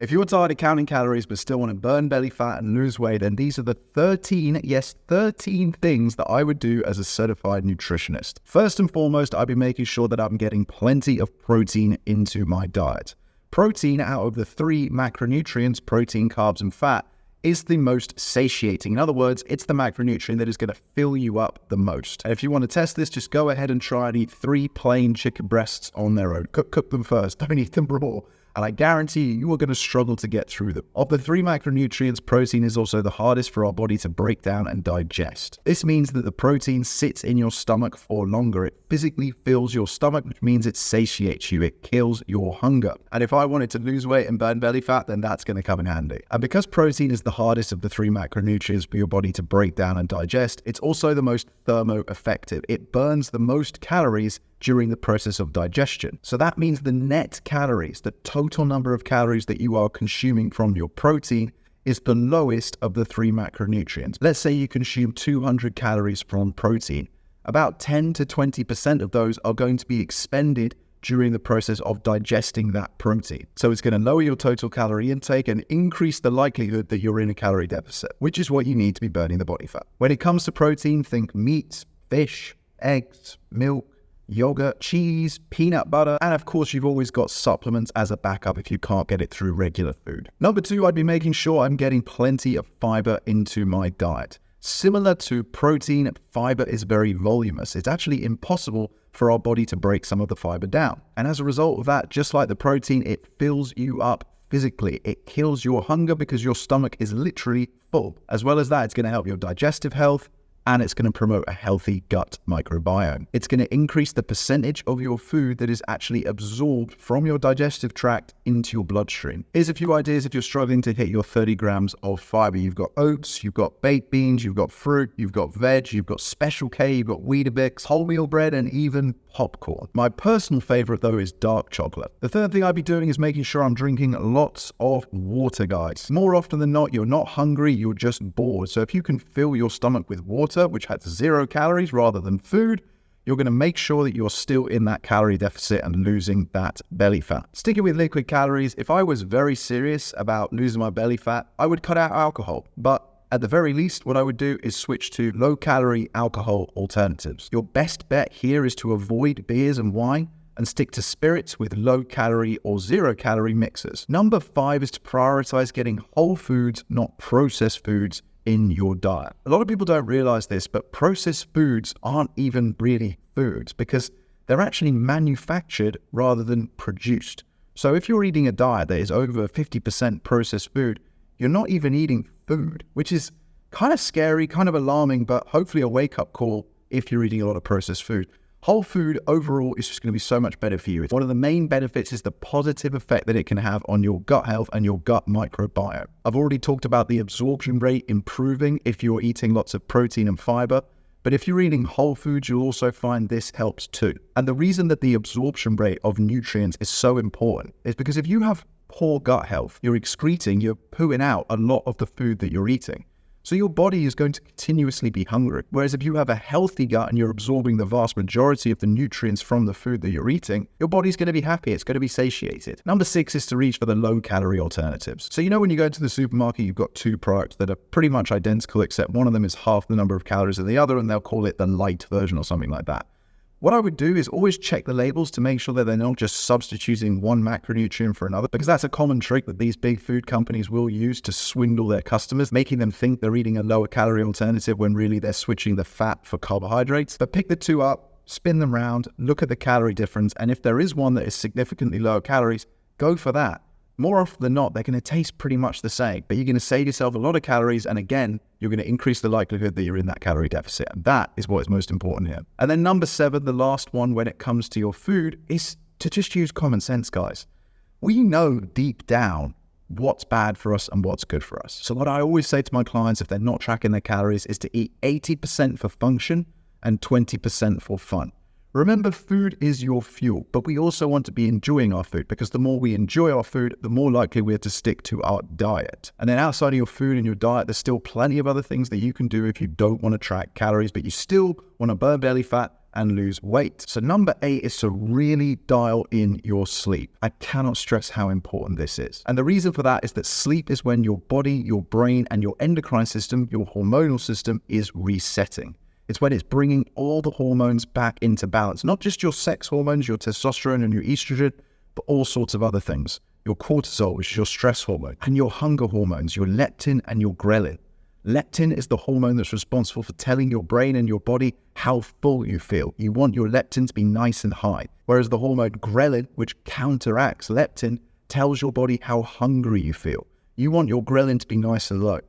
If you're tired of counting calories but still want to burn belly fat and lose weight, then these are the 13 things that I would do as a certified nutritionist. First and foremost, I'd be making sure that I'm getting plenty of protein into my diet. Protein, out of the three macronutrients, protein, carbs, and fat, is the most satiating. In other words, it's the macronutrient that is going to fill you up the most. And if you want to test this, just go ahead and try and eat 3 plain chicken breasts on their own. Cook them first, don't eat them raw. And I guarantee you are going to struggle to get through them. Of the 3 macronutrients, protein is also the hardest for our body to break down and digest. This means that the protein sits in your stomach for longer. It physically fills your stomach, which means it satiates you. It kills your hunger. And if I wanted to lose weight and burn belly fat, then that's going to come in handy. And because protein is the hardest of the 3 macronutrients for your body to break down and digest, it's also the most thermo-effective. It burns the most calories during the process of digestion. So that means the net calories, the total number of calories that you are consuming from your protein, is the lowest of the 3 macronutrients. Let's say you consume 200 calories from protein. About 10 to 20% of those are going to be expended during the process of digesting that protein. So it's going to lower your total calorie intake and increase the likelihood that you're in a calorie deficit, which is what you need to be burning the body fat. When it comes to protein, think meat, fish, eggs, milk, yogurt, cheese, peanut butter, and of course you've always got supplements as a backup if you can't get it through regular food. Number 2, I'd be making sure I'm getting plenty of fiber into my diet. Similar to protein, fiber is very voluminous. It's actually impossible for our body to break some of the fiber down. And as a result of that, just like the protein, it fills you up physically. It kills your hunger because your stomach is literally full. As well as that, it's going to help your digestive health, and it's going to promote a healthy gut microbiome. It's going to increase the percentage of your food that is actually absorbed from your digestive tract into your bloodstream. Here's a few ideas if you're struggling to hit your 30 grams of fiber. You've got oats, you've got baked beans, you've got fruit, you've got veg, you've got Special K, you've got Weetabix, wholemeal bread, and even popcorn. My personal favorite though is dark chocolate. The third thing I'd be doing is making sure I'm drinking lots of water, guys. More often than not, you're not hungry, you're just bored. So if you can fill your stomach with water, which has 0 calories rather than food, you're going to make sure that you're still in that calorie deficit and losing that belly fat. Sticking with liquid calories, if I was very serious about losing my belly fat, I would cut out alcohol. But at the very least, what I would do is switch to low-calorie alcohol alternatives. Your best bet here is to avoid beers and wine and stick to spirits with low-calorie or 0-calorie mixes. Number 5 is to prioritize getting whole foods, not processed foods, in your diet. A lot of people don't realize this, but processed foods aren't even really foods because they're actually manufactured rather than produced. So if you're eating a diet that is over 50% processed food, you're not even eating food, which is kind of scary, kind of alarming, but hopefully a wake-up call if you're eating a lot of processed food. Whole food overall is just going to be so much better for you. One of the main benefits is the positive effect that it can have on your gut health and your gut microbiome. I've already talked about the absorption rate improving if you're eating lots of protein and fiber, but if you're eating whole foods, you'll also find this helps too. And the reason that the absorption rate of nutrients is so important is because if you have poor gut health, you're pooing out a lot of the food that you're eating. So your body is going to continuously be hungry. Whereas if you have a healthy gut and you're absorbing the vast majority of the nutrients from the food that you're eating, your body's going to be happy. It's going to be satiated. Number 6 is to reach for the low-calorie alternatives. So when you go to the supermarket, you've got 2 products that are pretty much identical, except one of them is half the number of calories than the other, and they'll call it the light version or something like that. What I would do is always check the labels to make sure that they're not just substituting one macronutrient for another, because that's a common trick that these big food companies will use to swindle their customers, making them think they're eating a lower calorie alternative when really they're switching the fat for carbohydrates. But pick the 2 up, spin them around, look at the calorie difference, and if there is one that is significantly lower calories, go for that. More often than not, they're going to taste pretty much the same, but you're going to save yourself a lot of calories, and again, you're going to increase the likelihood that you're in that calorie deficit, and that is what is most important here. And then number 7, the last one when it comes to your food, is to just use common sense, guys. We know deep down what's bad for us and what's good for us. So what I always say to my clients if they're not tracking their calories is to eat 80% for function and 20% for fun. Remember, food is your fuel, but we also want to be enjoying our food, because the more we enjoy our food, the more likely we are to stick to our diet. And then outside of your food and your diet, there's still plenty of other things that you can do if you don't want to track calories, but you still want to burn belly fat and lose weight. So number 8 is to really dial in your sleep. I cannot stress how important this is. And the reason for that is that sleep is when your body, your brain, and your endocrine system, your hormonal system, is resetting. It's when it's bringing all the hormones back into balance, not just your sex hormones, your testosterone and your estrogen, but all sorts of other things. Your cortisol, which is your stress hormone, and your hunger hormones, your leptin and your ghrelin. Leptin is the hormone that's responsible for telling your brain and your body how full you feel. You want your leptin to be nice and high. Whereas the hormone ghrelin, which counteracts leptin, tells your body how hungry you feel. You want your ghrelin to be nice and low.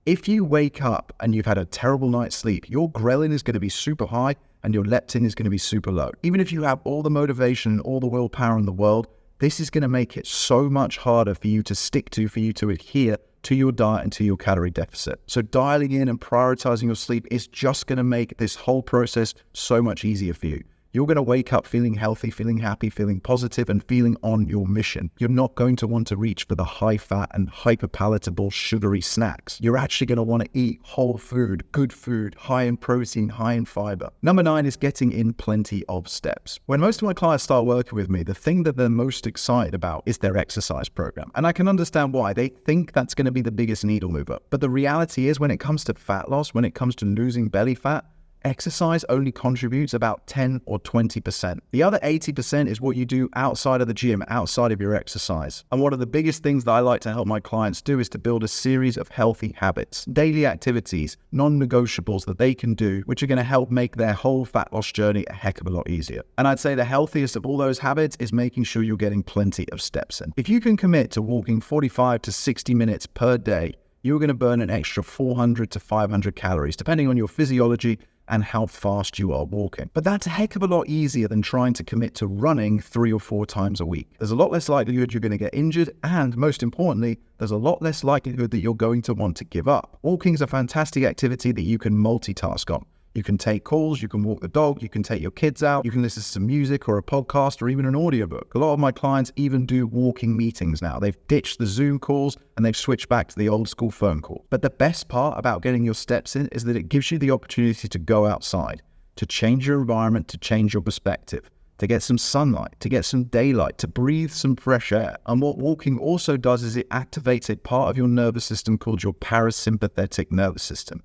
If you wake up and you've had a terrible night's sleep, your ghrelin is going to be super high and your leptin is going to be super low. Even if you have all the motivation and all the willpower in the world, this is going to make it so much harder for you to stick to, for you to adhere to your diet and to your calorie deficit. So dialing in and prioritizing your sleep is just going to make this whole process so much easier for you. You're going to wake up feeling healthy, feeling happy, feeling positive, and feeling on your mission. You're not going to want to reach for the high-fat and hyper-palatable sugary snacks. You're actually going to want to eat whole food, good food, high in protein, high in fiber. Number 9 is getting in plenty of steps. When most of my clients start working with me, the thing that they're most excited about is their exercise program. And I can understand why. They think that's going to be the biggest needle mover. But the reality is when it comes to fat loss, when it comes to losing belly fat, exercise only contributes about 10 or 20%. The other 80% is what you do outside of the gym, outside of your exercise. And one of the biggest things that I like to help my clients do is to build a series of healthy habits, daily activities, non-negotiables that they can do, which are going to help make their whole fat loss journey a heck of a lot easier. And I'd say the healthiest of all those habits is making sure you're getting plenty of steps in. If you can commit to walking 45 to 60 minutes per day, you're going to burn an extra 400 to 500 calories, depending on your physiology and how fast you are walking. But that's a heck of a lot easier than trying to commit to running 3 or 4 times a week. There's a lot less likelihood you're going to get injured, and most importantly, there's a lot less likelihood that you're going to want to give up. Walking is a fantastic activity that you can multitask on. You can take calls, you can walk the dog, you can take your kids out, you can listen to some music or a podcast or even an audiobook. A lot of my clients even do walking meetings now. They've ditched the Zoom calls and they've switched back to the old school phone call. But the best part about getting your steps in is that it gives you the opportunity to go outside, to change your environment, to change your perspective, to get some sunlight, to get some daylight, to breathe some fresh air. And what walking also does is it activates a part of your nervous system called your parasympathetic nervous system.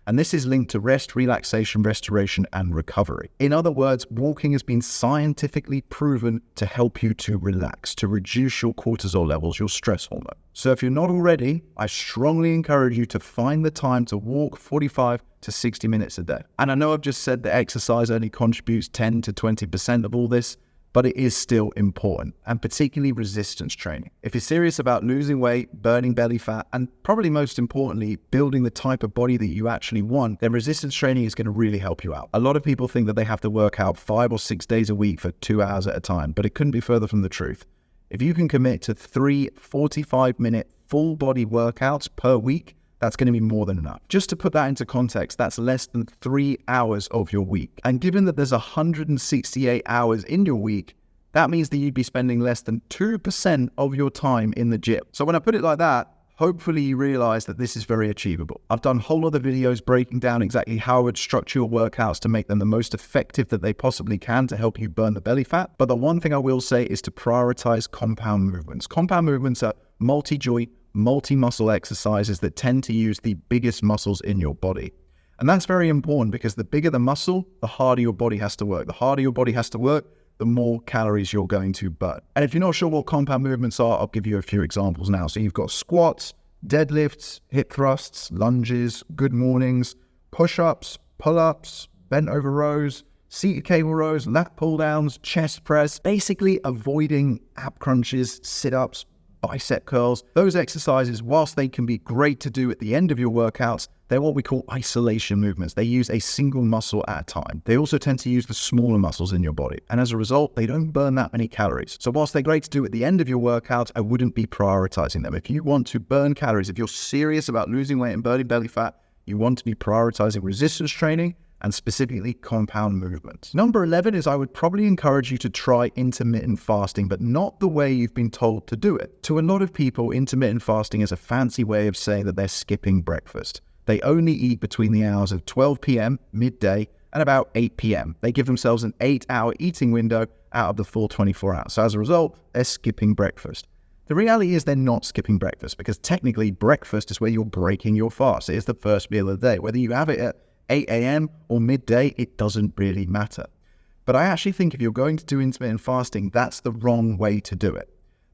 And this is linked to rest, relaxation, restoration, and recovery. In other words, walking has been scientifically proven to help you to relax, to reduce your cortisol levels, your stress hormone. So if you're not already, I strongly encourage you to find the time to walk 45 to 60 minutes a day. And I know I've just said that exercise only contributes 10 to 20% of all this, but it is still important, and particularly resistance training. If you're serious about losing weight, burning belly fat, and probably most importantly, building the type of body that you actually want, then resistance training is going to really help you out. A lot of people think that they have to work out 5 or 6 days a week for 2 hours at a time, but it couldn't be further from the truth. If you can commit to 3 45-minute full body workouts per week, that's going to be more than enough. Just to put that into context, that's less than 3 hours of your week. And given that there's 168 hours in your week, that means that you'd be spending less than 2% of your time in the gym. So when I put it like that, hopefully you realize that this is very achievable. I've done whole other videos breaking down exactly how I would structure your workouts to make them the most effective that they possibly can to help you burn the belly fat. But the one thing I will say is to prioritize compound movements. Compound movements are multi-joint, multi-muscle exercises that tend to use the biggest muscles in your body. And that's very important because the bigger the muscle, the harder your body has to work. The harder your body has to work, the more calories you're going to burn. And if you're not sure what compound movements are, I'll give you a few examples now. So you've got squats, deadlifts, hip thrusts, lunges, good mornings, push-ups, pull-ups, bent over rows, seated cable rows, lat pull downs, chest press, basically avoiding ab crunches, sit-ups, bicep curls. Those exercises, whilst they can be great to do at the end of your workouts, they're what we call isolation movements. They use a single muscle at a time. They also tend to use the smaller muscles in your body. And as a result, they don't burn that many calories. So whilst they're great to do at the end of your workout, I wouldn't be prioritizing them. If you want to burn calories, if you're serious about losing weight and burning belly fat, you want to be prioritizing resistance training and specifically compound movements. Number 11 is I would probably encourage you to try intermittent fasting, but not the way you've been told to do it. To a lot of people, intermittent fasting is a fancy way of saying that they're skipping breakfast. They only eat between the hours of 12 p.m., midday, and about 8 p.m. They give themselves an 8-hour eating window out of the full 24 hours. So as a result, they're skipping breakfast. The reality is they're not skipping breakfast, because technically breakfast is where you're breaking your fast. It is the first meal of the day. Whether you have it at 8 a.m. or midday, it doesn't really matter. But I actually think if you're going to do intermittent fasting, that's the wrong way to do it.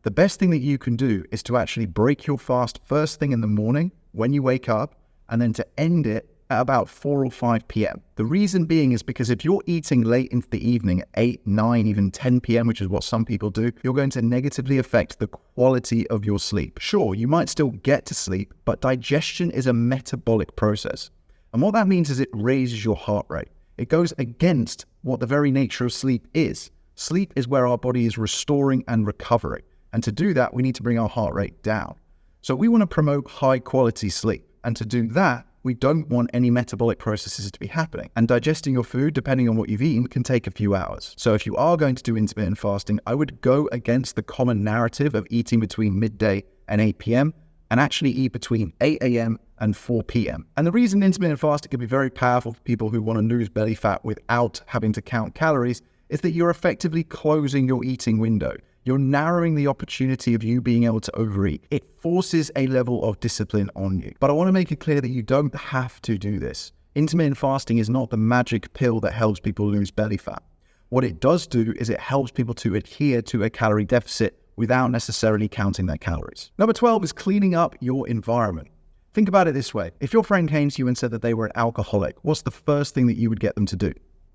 The best thing that you can do is to actually break your fast first thing in the morning when you wake up, and then to end it at about 4 or 5 p.m. The reason being is because if you're eating late into the evening at 8, 9, even 10 p.m., which is what some people do, you're going to negatively affect the quality of your sleep. Sure, you might still get to sleep, but digestion is a metabolic process. And what that means is it raises your heart rate. It goes against what the very nature of sleep is. Sleep is where our body is restoring and recovering. And to do that, we need to bring our heart rate down. So we want to promote high quality sleep. And to do that, we don't want any metabolic processes to be happening. And digesting your food, depending on what you've eaten, can take a few hours. So if you are going to do intermittent fasting, I would go against the common narrative of eating between midday and 8 p.m. and actually eat between 8 a.m. and 4 p.m. And the reason intermittent fasting can be very powerful for people who want to lose belly fat without having to count calories is that you're effectively closing your eating window. You're narrowing the opportunity of you being able to overeat. It forces a level of discipline on you. But I want to make it clear that you don't have to do this. Intermittent fasting is not the magic pill that helps people lose belly fat. What it does do is it helps people to adhere to a calorie deficit without necessarily counting their calories. Number 12 is cleaning up your environment. Think about it this way. If your friend came to you and said that they were an alcoholic, what's the first thing that you would get them to do?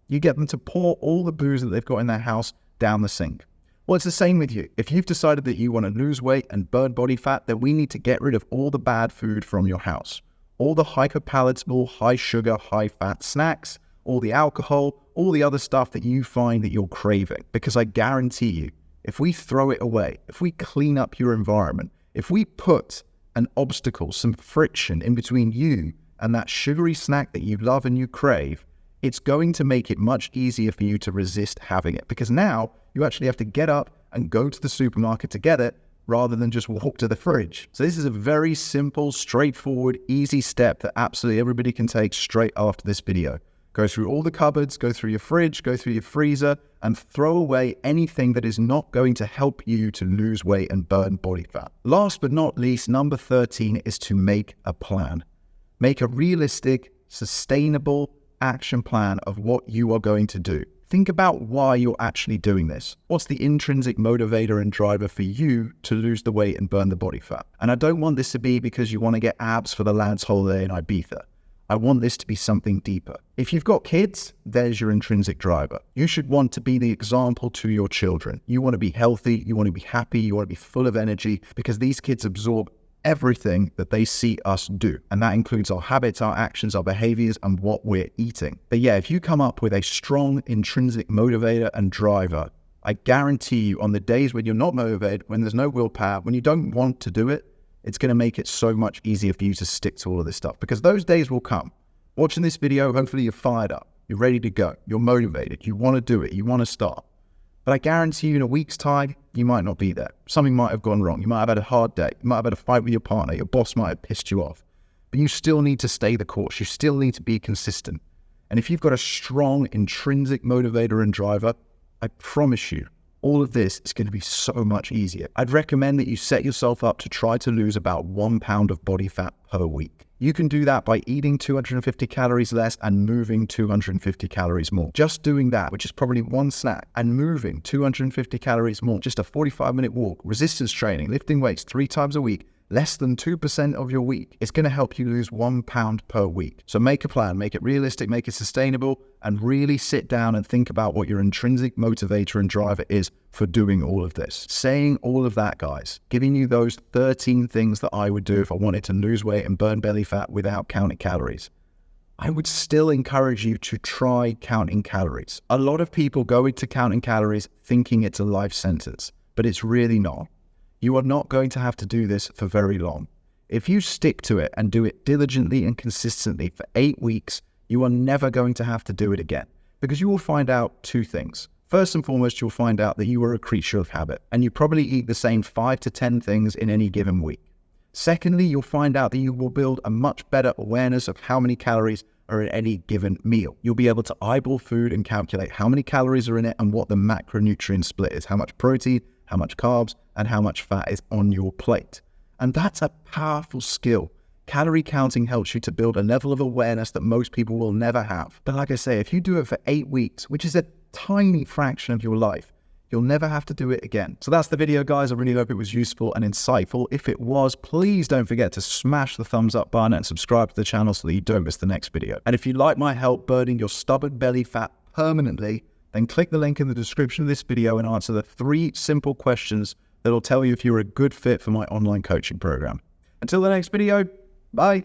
You get them to pour all the booze that they've got in their house down the sink. Well, it's the same with you. If you've decided that you want to lose weight and burn body fat, then we need to get rid of all the bad food from your house. All the hyperpalatable, high sugar, high fat snacks, all the alcohol, all the other stuff that you find that you're craving. Because I guarantee you, if we throw it away, if we clean up your environment, if we put an obstacle, some friction in between you and that sugary snack that you love and you crave, it's going to make it much easier for you to resist having it, because now you actually have to get up and go to the supermarket to get it rather than just walk to the fridge. So this is a very simple, straightforward, easy step that absolutely everybody can take straight after this video. Go through all the cupboards, go through your fridge, go through your freezer, and throw away anything that is not going to help you to lose weight and burn body fat. Last but not least, number 13 is to make a plan. Make a realistic, sustainable action plan of what you are going to do. Think about why you're actually doing this. What's the intrinsic motivator and driver for you to lose the weight and burn the body fat? And I don't want this to be because you want to get abs for the lads' holiday in Ibiza. I want this to be something deeper. If you've got kids, there's your intrinsic driver. You should want to be the example to your children. You want to be healthy, you want to be happy, you want to be full of energy, because these kids absorb everything that they see us do. And that includes our habits, our actions, our behaviors, and what we're eating. But yeah, if you come up with a strong intrinsic motivator and driver, I guarantee you on the days when you're not motivated, when there's no willpower, when you don't want to do it, it's going to make it so much easier for you to stick to all of this stuff, because those days will come. Watching this video, hopefully you're fired up, you're ready to go, you're motivated, you want to do it, you want to start. But I guarantee you in a week's time, you might not be there. Something might have gone wrong. You might have had a hard day. You might have had a fight with your partner. Your boss might have pissed you off. But you still need to stay the course. You still need to be consistent. And if you've got a strong intrinsic motivator and driver, I promise you, all of this is going to be so much easier. I'd recommend that you set yourself up to try to lose about 1 pound of body fat per week. You can do that by eating 250 calories less and moving 250 calories more. Just doing that, which is probably one snack, and moving 250 calories more, just a 45-minute walk, resistance training, lifting weights 3 times a week, less than 2% of your week, it's going to help you lose 1 pound per week. So make a plan, make it realistic, make it sustainable, and really sit down and think about what your intrinsic motivator and driver is for doing all of this. Saying all of that, guys, giving you those 13 things that I would do if I wanted to lose weight and burn belly fat without counting calories. I would still encourage you to try counting calories. A lot of people go into counting calories thinking it's a life sentence, but it's really not. You are not going to have to do this for very long. If you stick to it and do it diligently and consistently for 8 weeks, you are never going to have to do it again, because you will find out 2 things. First and foremost, you'll find out that you are a creature of habit, and you probably eat the same 5 to 10 things in any given week. Secondly, you'll find out that you will build a much better awareness of how many calories are in any given meal. You'll be able to eyeball food and calculate how many calories are in it and what the macronutrient split is, how much protein, how much carbs, and how much fat is on your plate. And that's a powerful skill. Calorie counting helps you to build a level of awareness that most people will never have. But like I say, if you do it for 8 weeks, which is a tiny fraction of your life, you'll never have to do it again. So that's the video, guys. I really hope it was useful and insightful. If it was, please don't forget to smash the thumbs up button and subscribe to the channel so that you don't miss the next video. And if you'd like my help burning your stubborn belly fat permanently, then click the link in the description of this video and answer the 3 simple questions that'll tell you if you're a good fit for my online coaching program. Until the next video, bye.